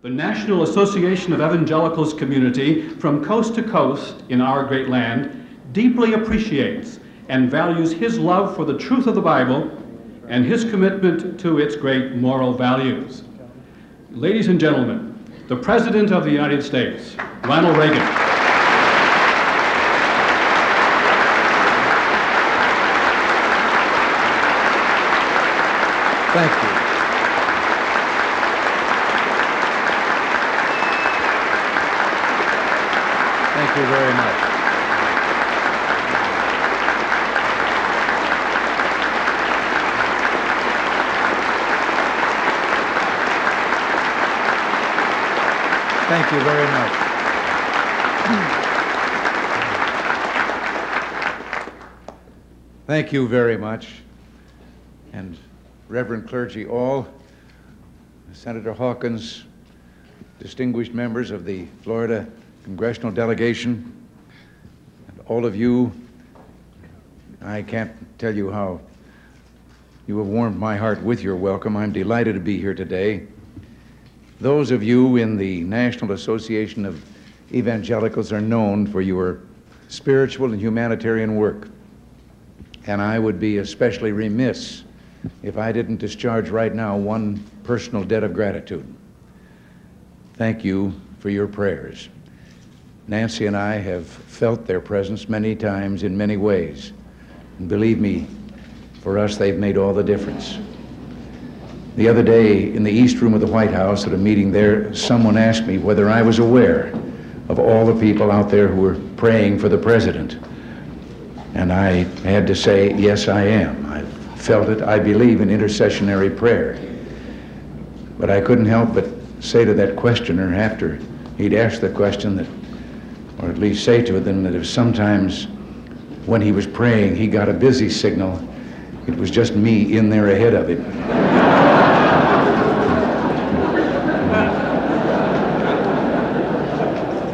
The National Association of Evangelicals community from coast to coast in our great land deeply appreciates and values his love for the truth of the Bible and his commitment to its great moral values. Ladies and gentlemen, the President of the United States, Ronald Reagan. Thank you. Thank you very much. Thank you very much. Thank you very much. And Reverend clergy all, Senator Hawkins, distinguished members of the Florida Congressional Delegation, and all of you, I can't tell you how you have warmed my heart with your welcome. I'm delighted to be here today. Those of you in the National Association of Evangelicals are known for your spiritual and humanitarian work, and I would be especially remiss if I didn't discharge right now one personal debt of gratitude. Thank you for your prayers. Nancy and I have felt their presence many times in many ways, and believe me, for us they've made all the difference. The other day in the East Room of the White House at a meeting there, someone asked me whether I was aware of all the people out there who were praying for the president. And I had to say, yes, I am. I've felt it. I believe in intercessionary prayer. But I couldn't help but say to that questioner after he'd asked the question that, or at least say to them that if sometimes when he was praying he got a busy signal, it was just me in there ahead of him.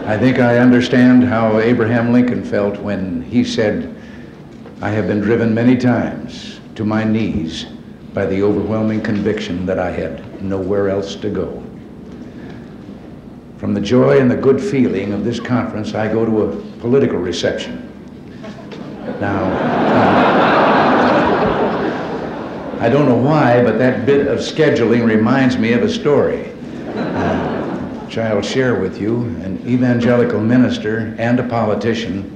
I think I understand how Abraham Lincoln felt when he said, "I have been driven many times to my knees by the overwhelming conviction that I had nowhere else to go." From the joy and the good feeling of this conference, I go to a political reception. Now, I don't know why, but that bit of scheduling reminds me of a story, which I'll share with you. An evangelical minister and a politician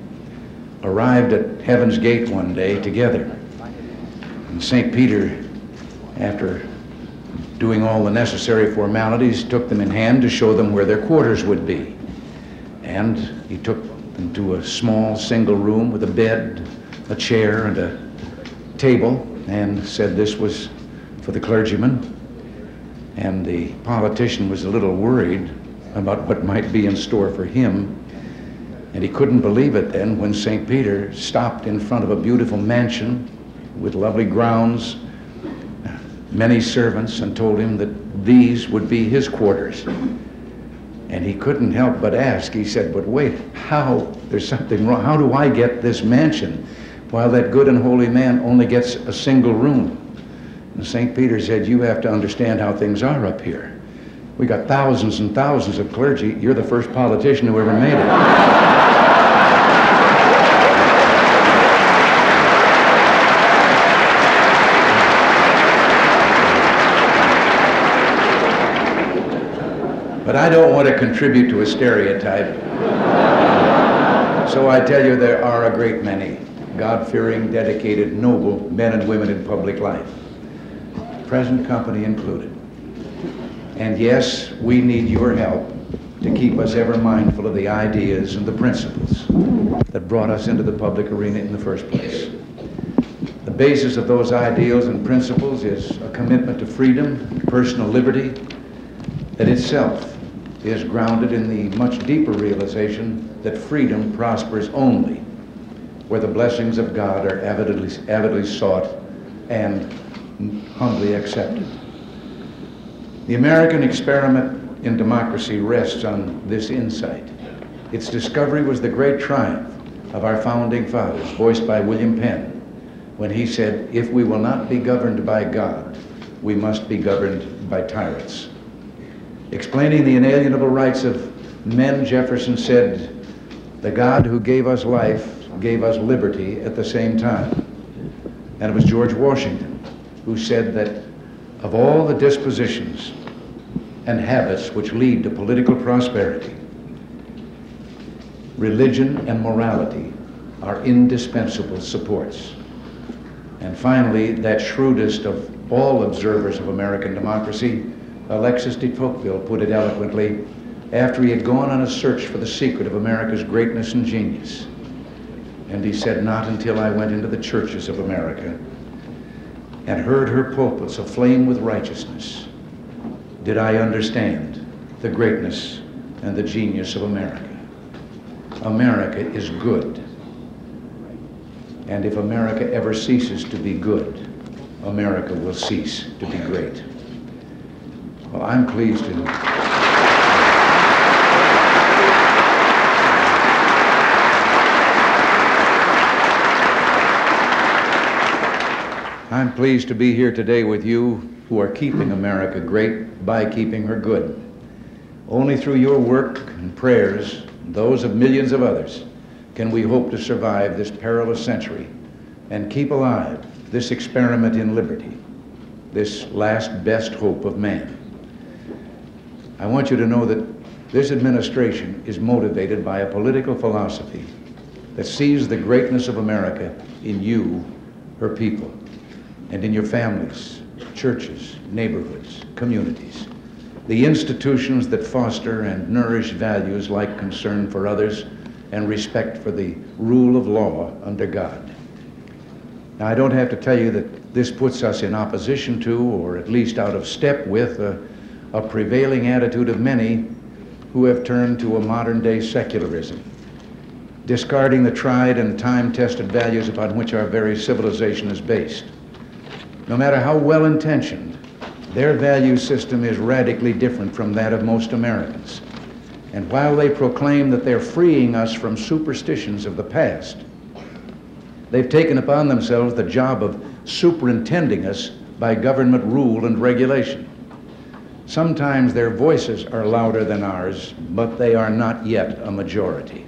arrived at Heaven's Gate one day together. And St. Peter, after doing all the necessary formalities, took them in hand to show them where their quarters would be. And he took them to a small single room with a bed, a chair, and a table, and said this was for the clergyman. And the politician was a little worried about what might be in store for him. And he couldn't believe it then when St. Peter stopped in front of a beautiful mansion with lovely grounds, many servants, and told him that these would be his quarters. And he couldn't help but ask, he said, "But wait, there's something wrong. How do I get this mansion while that good and holy man only gets a single room?" And St. Peter said, "You have to understand how things are up here. We got thousands and thousands of clergy. You're the first politician who ever made it." But I don't want to contribute to a stereotype. So I tell you, there are a great many God-fearing, dedicated, noble men and women in public life, present company included. And yes, we need your help to keep us ever mindful of the ideas and the principles that brought us into the public arena in the first place. The basis of those ideals and principles is a commitment to freedom, personal liberty, that itself is grounded in the much deeper realization that freedom prospers only where the blessings of God are avidly sought and humbly accepted. The American experiment in democracy rests on this insight. Its discovery was the great triumph of our founding fathers, voiced by William Penn, when he said, "If we will not be governed by God, we must be governed by tyrants." Explaining the inalienable rights of men, Jefferson said, "The God who gave us life gave us liberty at the same time." And it was George Washington who said that of all the dispositions and habits which lead to political prosperity, religion and morality are indispensable supports. And finally, that shrewdest of all observers of American democracy, Alexis de Tocqueville, put it eloquently after he had gone on a search for the secret of America's greatness and genius. And he said, "Not until I went into the churches of America and heard her pulpits aflame with righteousness did I understand the greatness and the genius of America. America is good. And if America ever ceases to be good, America will cease to be great." Well, I'm pleased to... I'm pleased to be here today with you who are keeping America great by keeping her good. Only through your work and prayers, and those of millions of others, can we hope to survive this perilous century and keep alive this experiment in liberty, this last best hope of man. I want you to know that this administration is motivated by a political philosophy that sees the greatness of America in you, her people, and in your families, churches, neighborhoods, communities, the institutions that foster and nourish values like concern for others and respect for the rule of law under God. Now, I don't have to tell you that this puts us in opposition to, or at least out of step with, a prevailing attitude of many who have turned to a modern-day secularism, discarding the tried and time-tested values upon which our very civilization is based. No matter how well-intentioned, their value system is radically different from that of most Americans. And while they proclaim that they're freeing us from superstitions of the past, they've taken upon themselves the job of superintending us by government rule and regulation. Sometimes their voices are louder than ours, but they are not yet a majority.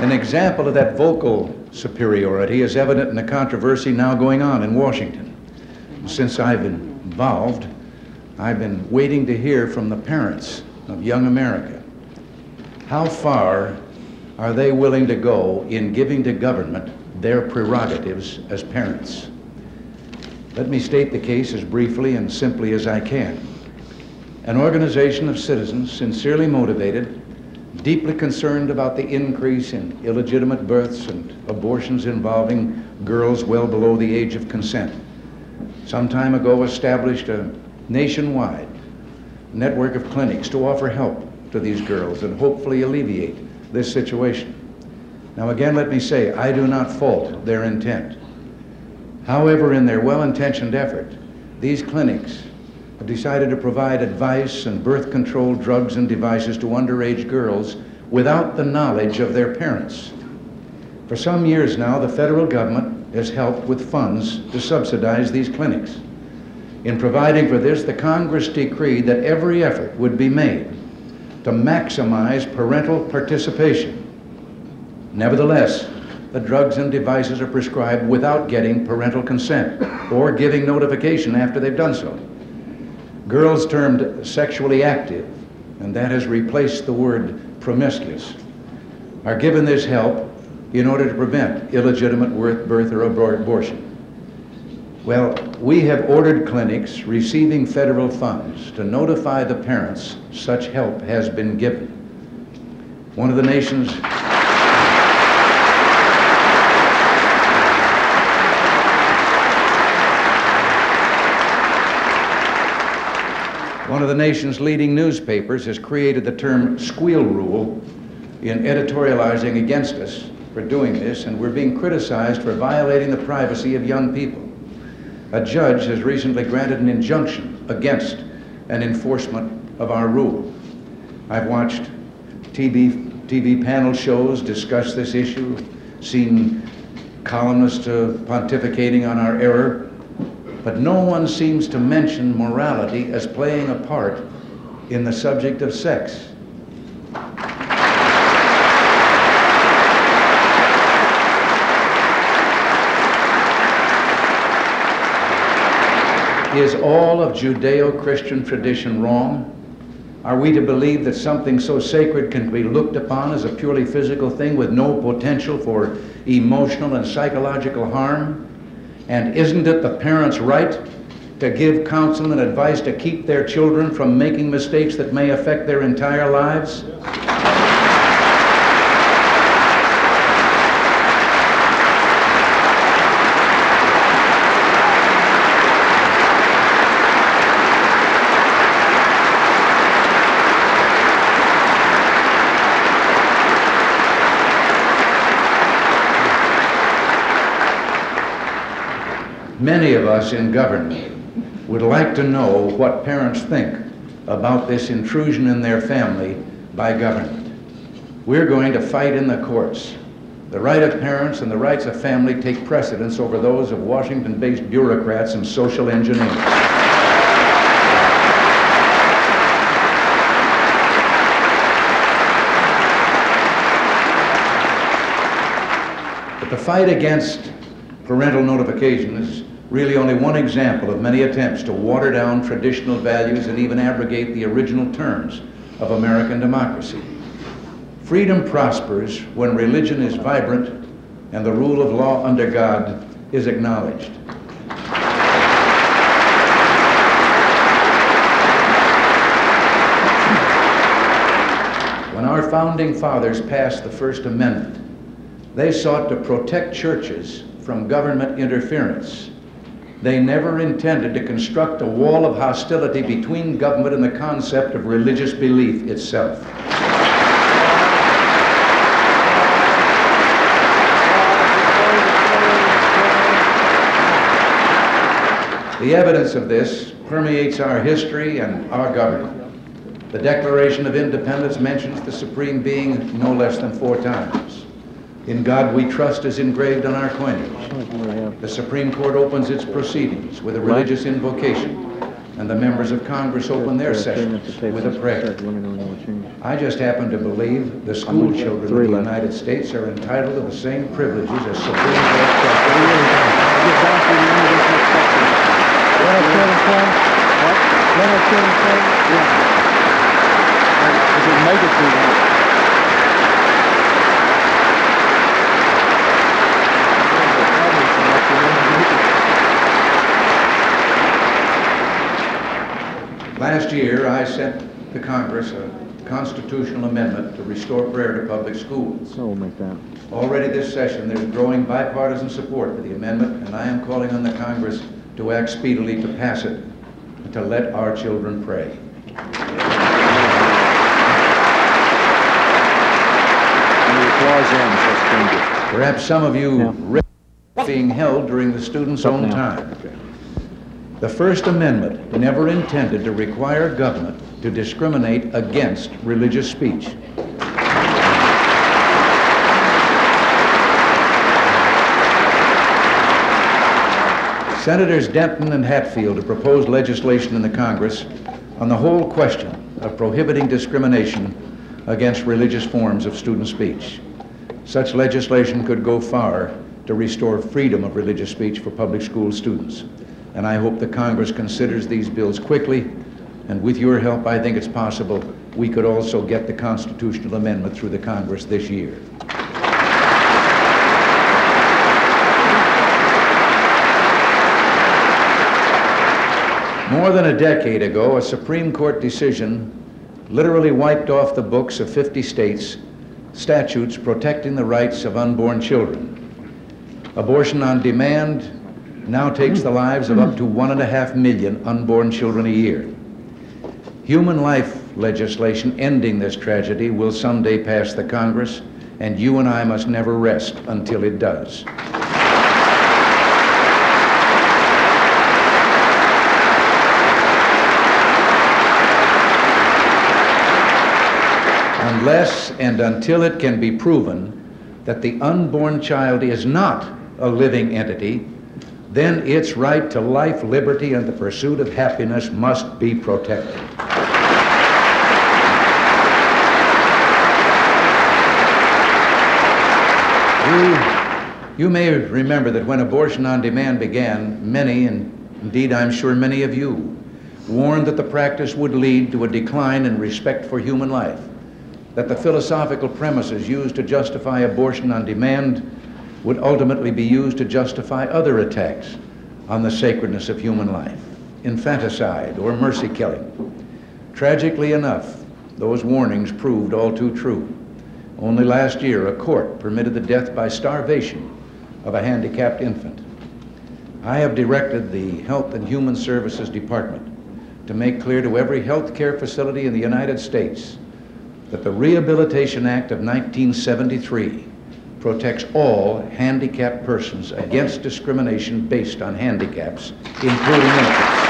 An example of that vocal superiority is evident in the controversy now going on in Washington. Since I've been involved, I've been waiting to hear from the parents of young America. How far are they willing to go in giving to government their prerogatives as parents? Let me state the case as briefly and simply as I can. An organization of citizens sincerely motivated, deeply concerned about the increase in illegitimate births and abortions involving girls well below the age of consent, some time ago established a nationwide network of clinics to offer help to these girls and hopefully alleviate this situation. Now again, let me say, I do not fault their intent. However, in their well-intentioned effort, these clinics have decided to provide advice and birth control drugs and devices to underage girls without the knowledge of their parents. For some years now, the federal government has helped with funds to subsidize these clinics. In providing for this, the Congress decreed that every effort would be made to maximize parental participation. Nevertheless, the drugs and devices are prescribed without getting parental consent or giving notification after they've done so. Girls termed sexually active, and that has replaced the word promiscuous, are given this help in order to prevent illegitimate birth or abortion. Well, we have ordered clinics receiving federal funds to notify the parents such help has been given. One of the nation's leading newspapers has created the term squeal rule in editorializing against us for doing this, and we're being criticized for violating the privacy of young people. A judge has recently granted an injunction against an enforcement of our rule. I've watched TV TV panel shows discuss this issue, seen columnists pontificating on our error, but no one seems to mention morality as playing a part in the subject of sex. Is all of Judeo-Christian tradition wrong? Are we to believe that something so sacred can be looked upon as a purely physical thing with no potential for emotional and psychological harm? And isn't it the parents' right to give counsel and advice to keep their children from making mistakes that may affect their entire lives? Many of us in government would like to know what parents think about this intrusion in their family by government. We're going to fight in the courts. The right of parents and the rights of family take precedence over those of Washington-based bureaucrats and social engineers. But the fight against parental notification is really only one example of many attempts to water down traditional values and even abrogate the original terms of American democracy. Freedom prospers when religion is vibrant and the rule of law under God is acknowledged. When our founding fathers passed the First Amendment, they sought to protect churches from government interference. They never intended to construct a wall of hostility between government and the concept of religious belief itself. The evidence of this permeates our history and our government. The Declaration of Independence mentions the Supreme Being no less than 4 times. In God We Trust is engraved on our coinage. The Supreme Court opens its proceedings with a religious invocation, and the members of Congress open their sessions with a prayer. I just happen to believe the school children of the United States are entitled to the same privileges as Supreme Court Last year, I sent to Congress a constitutional amendment to restore prayer to public schools. So we'll make that. Already this session, there's growing bipartisan support for the amendment, and I am calling on the Congress to act speedily to pass it and to let our children pray. Perhaps some of you read being held during the students' own time. The First Amendment never intended to require government to discriminate against religious speech. Senators Denton and Hatfield have proposed legislation in the Congress on the whole question of prohibiting discrimination against religious forms of student speech. Such legislation could go far to restore freedom of religious speech for public school students. And I hope the Congress considers these bills quickly, and with your help, I think it's possible we could also get the constitutional amendment through the Congress this year. More than a decade ago, a Supreme Court decision literally wiped off the books of 50 states statutes protecting the rights of unborn children. Abortion on demand now takes the lives of up to 1.5 million unborn children a year. Human life legislation ending this tragedy will someday pass the Congress, and you and I must never rest until it does. On unless and until it can be proven that the unborn child is not a living entity, then its right to life, liberty, and the pursuit of happiness must be protected. You may remember that when abortion on demand began, many, and indeed I'm sure many of you, warned that the practice would lead to a decline in respect for human life, that the philosophical premises used to justify abortion on demand would ultimately be used to justify other attacks on the sacredness of human life, infanticide or mercy killing. Tragically enough, those warnings proved all too true. Only last year, a court permitted the death by starvation of a handicapped infant. I have directed the Health and Human Services Department to make clear to every health care facility in the United States that the Rehabilitation Act of 1973 protects all handicapped persons against discrimination based on handicaps, including infants.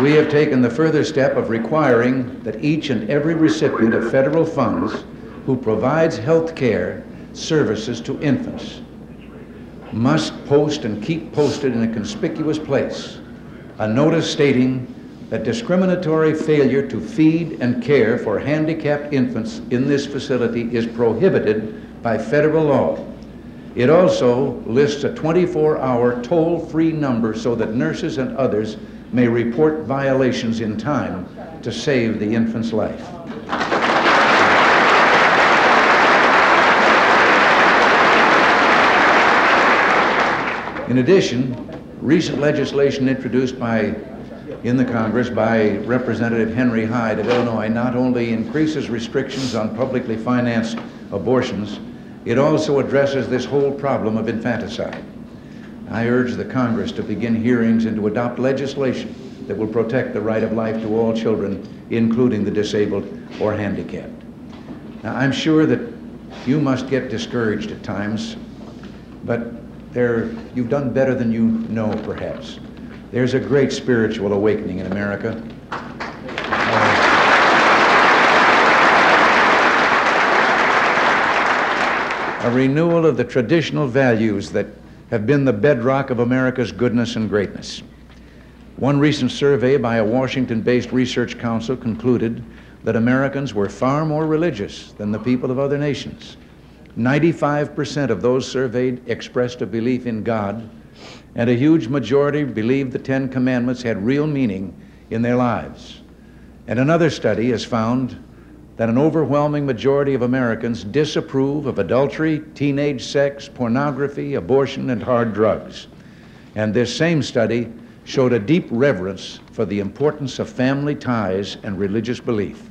We have taken the further step of requiring that each and every recipient of federal funds who provides health care services to infants must post and keep posted in a conspicuous place a notice stating that discriminatory failure to feed and care for handicapped infants in this facility is prohibited by federal law. It also lists a 24-hour toll-free number so that nurses and others may report violations in time to save the infant's life. In addition, recent legislation introduced in the Congress by Representative Henry Hyde of Illinois not only increases restrictions on publicly financed abortions, it also addresses this whole problem of infanticide. I urge the Congress to begin hearings and to adopt legislation that will protect the right of life to all children, including the disabled or handicapped. Now, I'm sure that you must get discouraged at times, but you've done better than you know, perhaps. There's a great spiritual awakening in America. A renewal of the traditional values that have been the bedrock of America's goodness and greatness. One recent survey by a Washington-based research council concluded that Americans were far more religious than the people of other nations. 95% of those surveyed expressed a belief in God, and a huge majority believed the Ten Commandments had real meaning in their lives. And another study has found that an overwhelming majority of Americans disapprove of adultery, teenage sex, pornography, abortion, and hard drugs. And this same study showed a deep reverence for the importance of family ties and religious belief.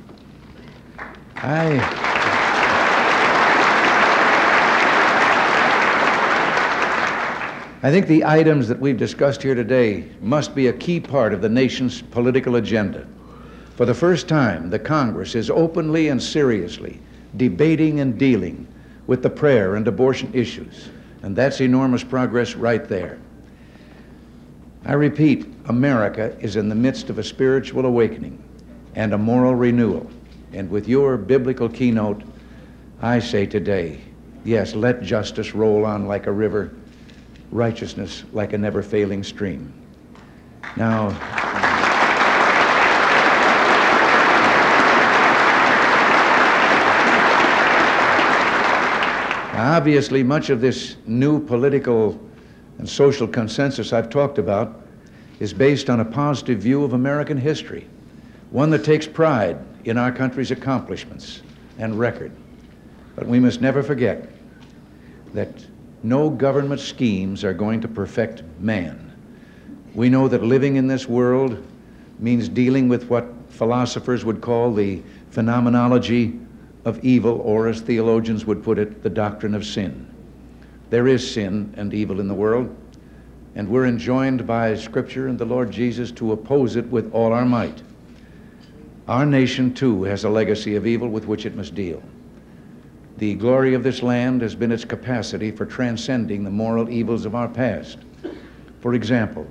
I think the items that we've discussed here today must be a key part of the nation's political agenda. For the first time, the Congress is openly and seriously debating and dealing with the prayer and abortion issues, and that's enormous progress right there. I repeat, America is in the midst of a spiritual awakening and a moral renewal, and with your biblical keynote, I say today, yes, let justice roll on like a river, righteousness like a never-failing stream. Now, obviously, much of this new political and social consensus I've talked about is based on a positive view of American history, one that takes pride in our country's accomplishments and record. But we must never forget that no government schemes are going to perfect man. We know that living in this world means dealing with what philosophers would call the phenomenology of evil, or as theologians would put it, the doctrine of sin. There is sin and evil in the world, and we're enjoined by Scripture and the Lord Jesus to oppose it with all our might. Our nation, too, has a legacy of evil with which it must deal. The glory of this land has been its capacity for transcending the moral evils of our past. For example,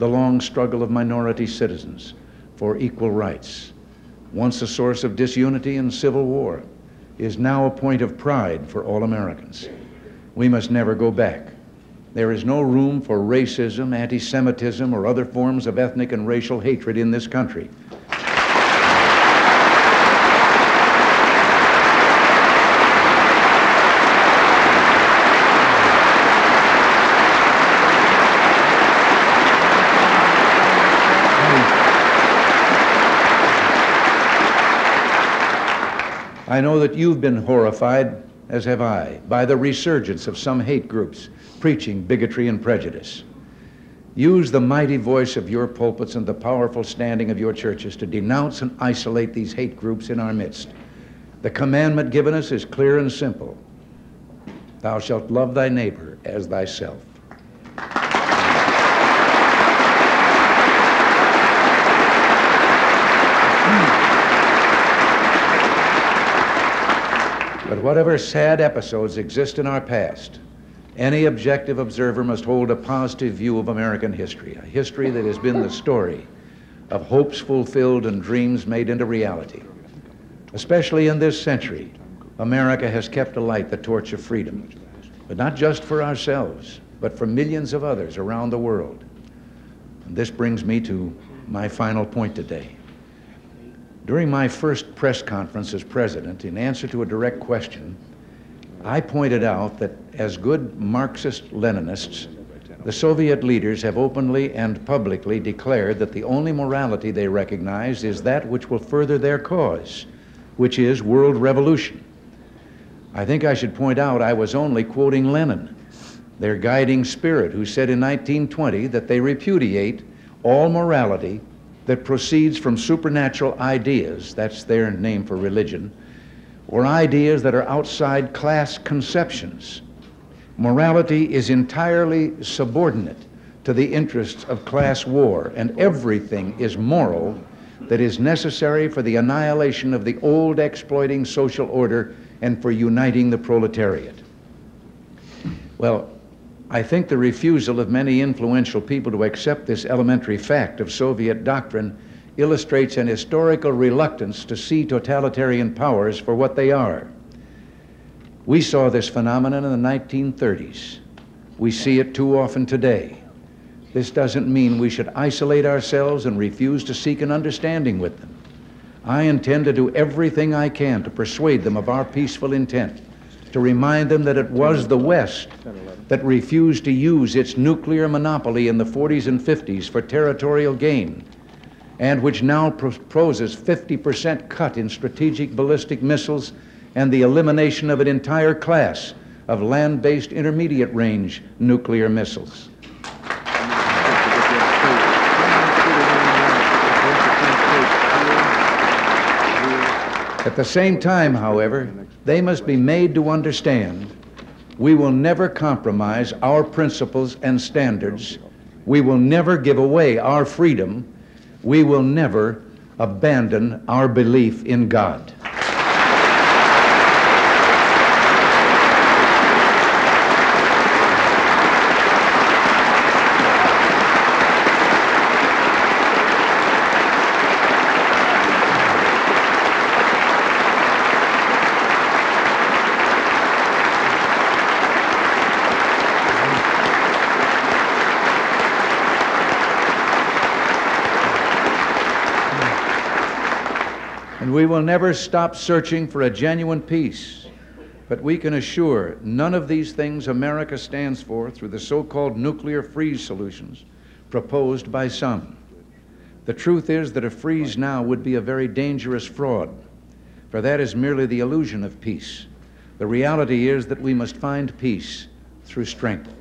the long struggle of minority citizens for equal rights, once a source of disunity and civil war, is now a point of pride for all Americans. We must never go back. There is no room for racism, anti-Semitism, or other forms of ethnic and racial hatred in this country. I know that you've been horrified, as have I, by the resurgence of some hate groups preaching bigotry and prejudice. Use the mighty voice of your pulpits and the powerful standing of your churches to denounce and isolate these hate groups in our midst. The commandment given us is clear and simple. Thou shalt love thy neighbor as thyself. But whatever sad episodes exist in our past, any objective observer must hold a positive view of American history, a history that has been the story of hopes fulfilled and dreams made into reality. Especially in this century, America has kept alight the torch of freedom, but not just for ourselves, but for millions of others around the world. And this brings me to my final point today. During my first press conference as president, in answer to a direct question, I pointed out that as good Marxist-Leninists, the Soviet leaders have openly and publicly declared that the only morality they recognize is that which will further their cause, which is world revolution. I think I should point out I was only quoting Lenin, their guiding spirit, who said in 1920 that they repudiate all morality that proceeds from supernatural ideas, that's their name for religion, or ideas that are outside class conceptions. Morality is entirely subordinate to the interests of class war, and everything is moral that is necessary for the annihilation of the old exploiting social order and for uniting the proletariat. Well, I think the refusal of many influential people to accept this elementary fact of Soviet doctrine illustrates an historical reluctance to see totalitarian powers for what they are. We saw this phenomenon in the 1930s. We see it too often today. This doesn't mean we should isolate ourselves and refuse to seek an understanding with them. I intend to do everything I can to persuade them of our peaceful intent, to remind them that it was the West that refused to use its nuclear monopoly in the 40s and 50s for territorial gain, and which now proposes 50% cut in strategic ballistic missiles and the elimination of an entire class of land-based intermediate-range nuclear missiles. At the same time, however, they must be made to understand we will never compromise our principles and standards. We will never give away our freedom. We will never abandon our belief in God. We will never stop searching for a genuine peace, but we can assure none of these things America stands for through the so-called nuclear freeze solutions proposed by some. The truth is that a freeze now would be a very dangerous fraud, for that is merely the illusion of peace. The reality is that we must find peace through strength.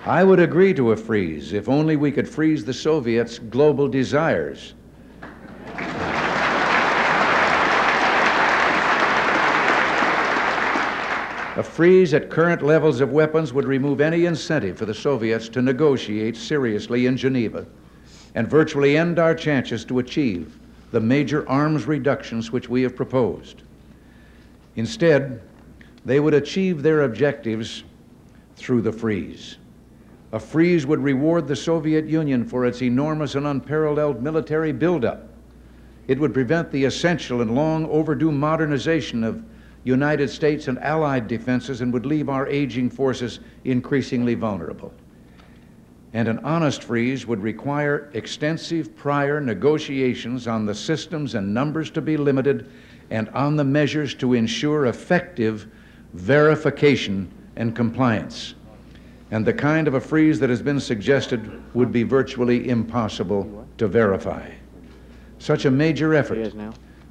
I would agree to a freeze if only we could freeze the Soviets' global desires. A freeze at current levels of weapons would remove any incentive for the Soviets to negotiate seriously in Geneva and virtually end our chances to achieve the major arms reductions which we have proposed. Instead, they would achieve their objectives through the freeze. A freeze would reward the Soviet Union for its enormous and unparalleled military buildup. It would prevent the essential and long overdue modernization of United States and Allied defenses and would leave our aging forces increasingly vulnerable. And an honest freeze would require extensive prior negotiations on the systems and numbers to be limited and on the measures to ensure effective verification and compliance. And the kind of a freeze that has been suggested would be virtually impossible to verify. Such a major effort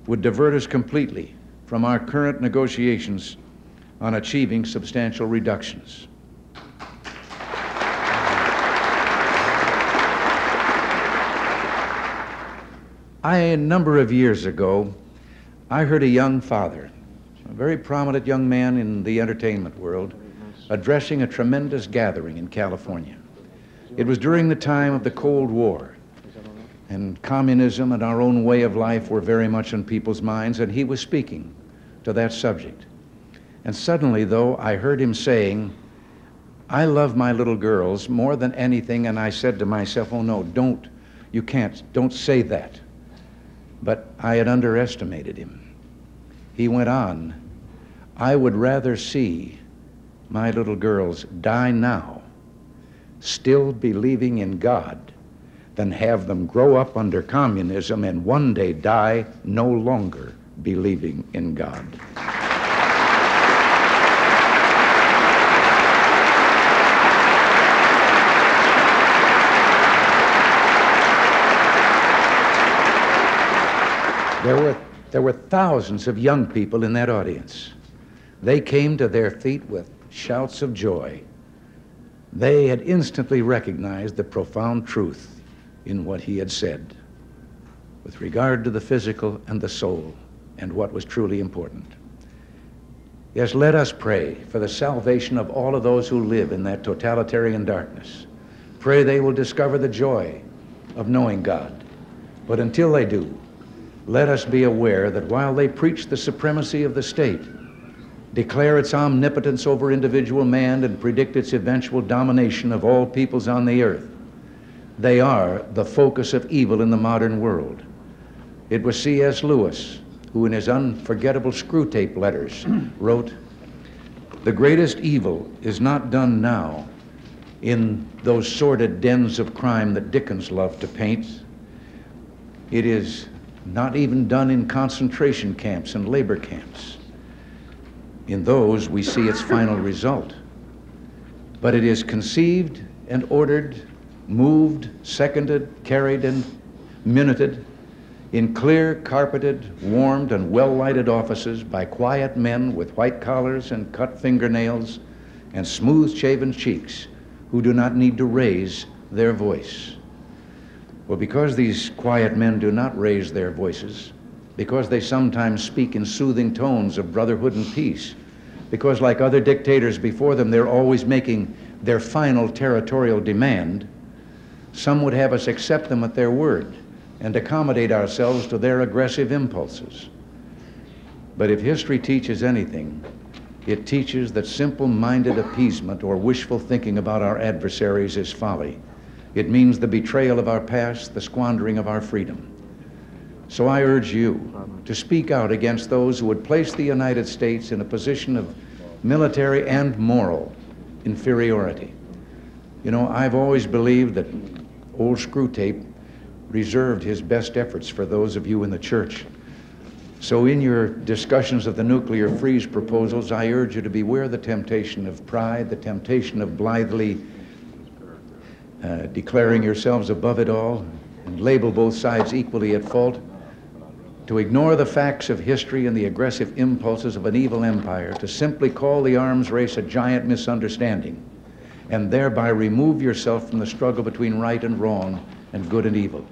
would divert us completely from our current negotiations on achieving substantial reductions. A number of years ago, I heard a young father, a very prominent young man in the entertainment world, addressing a tremendous gathering in California. It was during the time of the Cold War, and communism and our own way of life were very much on people's minds, and he was speaking to that subject. And suddenly, though, I heard him saying, "I love my little girls more than anything," and I said to myself, "Oh no, don't say that." But I had underestimated him. He went on, "I would rather see my little girls die now, still believing in God, than have them grow up under communism and one day die no longer believing in God." There were thousands of young people in that audience. They came to their feet with shouts of joy. They had instantly recognized the profound truth in what he had said with regard to the physical and the soul and what was truly important. Yes, let us pray for the salvation of all of those who live in that totalitarian darkness. Pray they will discover the joy of knowing God. But until they do, let us be aware that while they preach the supremacy of the state, declare its omnipotence over individual man, and predict its eventual domination of all peoples on the earth, they are the focus of evil in the modern world. It was C.S. Lewis who, in his unforgettable Screwtape letters, wrote, "The greatest evil is not done now in those sordid dens of crime that Dickens loved to paint. It is not even done in concentration camps and labor camps. In those, we see its final result. But it is conceived and ordered, moved, seconded, carried, and minuted in clear, carpeted, warmed, and well-lighted offices by quiet men with white collars and cut fingernails and smooth-shaven cheeks who do not need to raise their voice." Well, because these quiet men do not raise their voices, because they sometimes speak in soothing tones of brotherhood and peace, because like other dictators before them, they're always making their final territorial demand, some would have us accept them at their word and accommodate ourselves to their aggressive impulses. But if history teaches anything, it teaches that simple-minded appeasement or wishful thinking about our adversaries is folly. It means the betrayal of our past, the squandering of our freedom. So I urge you to speak out against those who would place the United States in a position of military and moral inferiority. You know, I've always believed that old Screwtape reserved his best efforts for those of you in the church. So in your discussions of the nuclear freeze proposals, I urge you to beware the temptation of pride, the temptation of blithely declaring yourselves above it all and label both sides equally at fault, to ignore the facts of history and the aggressive impulses of an evil empire, to simply call the arms race a giant misunderstanding, and thereby remove yourself from the struggle between right and wrong and good and evil.